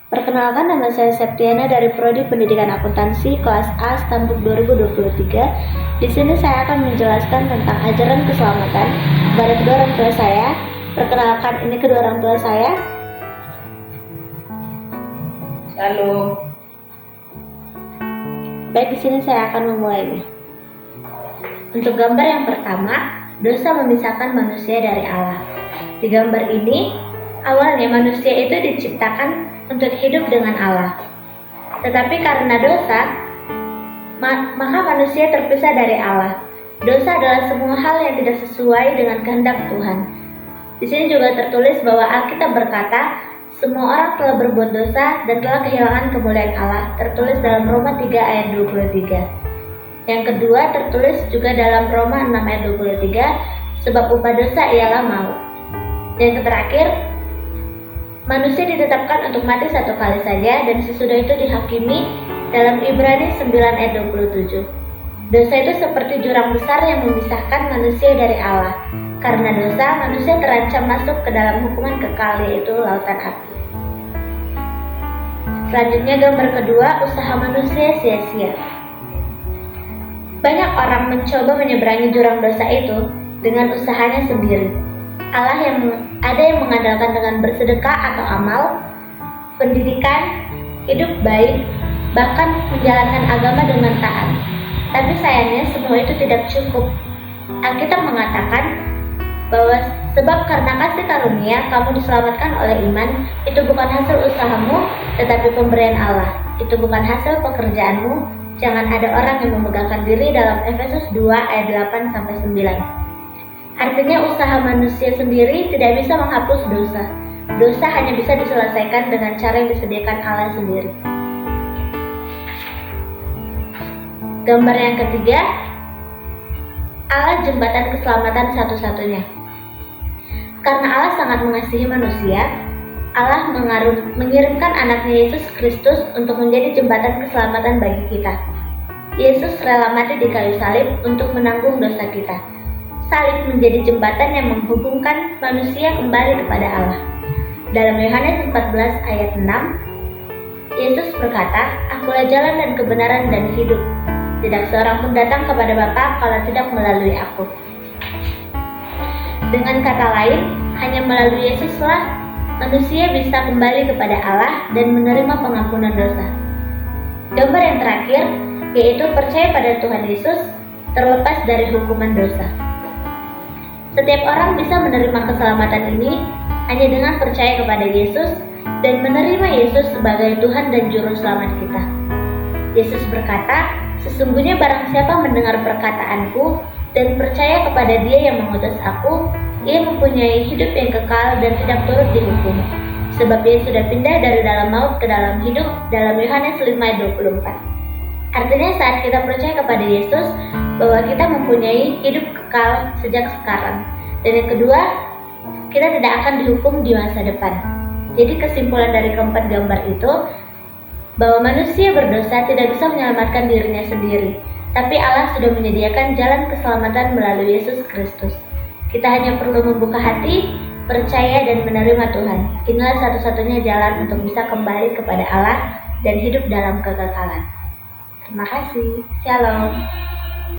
Perkenalkan, nama saya Septiana dari Prodi Pendidikan Akuntansi kelas A Stambuk 2023. Di sini saya akan menjelaskan tentang ajaran keselamatan kepada kedua orang tua saya. Perkenalkan, ini kedua orang tua saya. Halo. Baik, di sini saya akan memulainya. Untuk gambar yang pertama, dosa memisahkan manusia dari Allah. Di gambar ini, awalnya manusia itu diciptakan untuk hidup dengan Allah. Tetapi karena dosa, maka manusia terpisah dari Allah. Dosa adalah semua hal yang tidak sesuai dengan kehendak Tuhan. Di sini juga tertulis bahwa Alkitab berkata, semua orang telah berbuat dosa dan telah kehilangan kemuliaan Allah, tertulis dalam Roma 3 ayat 23. Yang kedua tertulis juga dalam Roma 6 ayat 23, sebab upah dosa ialah maut. Yang terakhir, manusia ditetapkan untuk mati satu kali saja dan sesudah itu dihakimi dalam Ibrani 9 ayat 27. Dosa itu seperti jurang besar yang memisahkan manusia dari Allah. Karena dosa, manusia terancam masuk ke dalam hukuman kekal, yaitu lautan api. Selanjutnya gambar kedua, usaha manusia sia-sia. Banyak orang mencoba menyeberangi jurang dosa itu dengan usahanya sendiri. Ada yang mengandalkan dengan bersedekah atau amal, pendidikan, hidup baik, bahkan menjalankan agama dengan taat. Tapi sayangnya semua itu tidak cukup. Alkitab mengatakan bahwa sebab karena kasih karunia kamu diselamatkan oleh iman, itu bukan hasil usahamu, tetapi pemberian Allah. Itu bukan hasil pekerjaanmu. Jangan ada orang yang memegahkan diri, dalam Efesus 2 ayat 8-9. Artinya usaha manusia sendiri tidak bisa menghapus dosa. Dosa hanya bisa diselesaikan dengan cara yang disediakan Allah sendiri. Gambar yang ketiga, Allah jembatan keselamatan satu-satunya. Karena Allah sangat mengasihi manusia, Allah mengirimkan anaknya Yesus Kristus untuk menjadi jembatan keselamatan bagi kita. Yesus rela mati di kayu salib untuk menanggung dosa kita. Salib menjadi jembatan yang menghubungkan manusia kembali kepada Allah. Dalam Yohanes 14 ayat 6, Yesus berkata, "Akulah jalan dan kebenaran dan hidup. Tidak seorang pun datang kepada Bapa kalau tidak melalui aku." Dengan kata lain, hanya melalui Yesuslah manusia bisa kembali kepada Allah dan menerima pengampunan dosa. Gambar yang terakhir, yaitu percaya pada Tuhan Yesus, terlepas dari hukuman dosa. Setiap orang bisa menerima keselamatan ini hanya dengan percaya kepada Yesus dan menerima Yesus sebagai Tuhan dan Juru Selamat kita. Yesus berkata, "Sesungguhnya barang siapa mendengar perkataanku dan percaya kepada Dia yang mengutus aku, ia mempunyai hidup yang kekal dan tidak turut dihukum. Sebab Ia sudah pindah dari dalam maut ke dalam hidup," dalam Yohanes 5 ayat 24. Artinya saat kita percaya kepada Yesus, bahwa kita mempunyai hidup kekal sejak sekarang. Dan yang kedua, kita tidak akan dihukum di masa depan. Jadi kesimpulan dari keempat gambar itu, bahwa manusia berdosa tidak bisa menyelamatkan dirinya sendiri, tapi Allah sudah menyediakan jalan keselamatan melalui Yesus Kristus. Kita hanya perlu membuka hati, percaya dan menerima Tuhan. Inilah satu-satunya jalan untuk bisa kembali kepada Allah dan hidup dalam kekekalan. Terima kasih. Shalom.